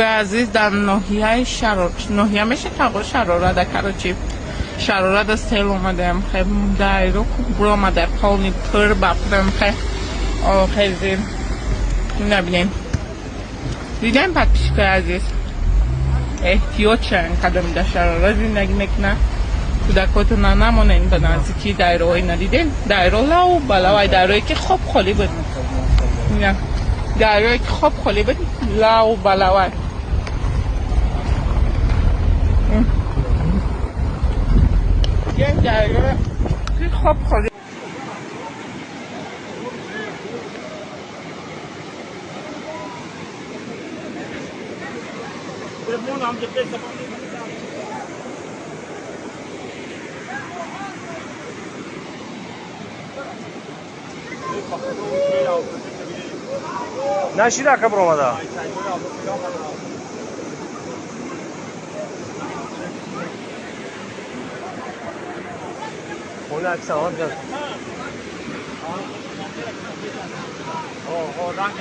عزیز در ناحیه شرار ناحیه میشه تقو شراره در کراچی شراره در سیل اومدم خیلی دایرو برو آمده پاونی پر بپرم خیلی زیر نبینیم دیدیم پت پیشکای عزیز احتیاط چند قدم در شراره زندگی میکنه کودکاتون نمونه این به نزدیکی دایروهای ندیدین دایرو لاو بلاوی دایروی که خوب خالی بود نه دایروی که خوب خالی بود لاو بلاوی یه دایرو که خوب خالی نشیده که برو آمده خونه اکسان ها بجن رنگ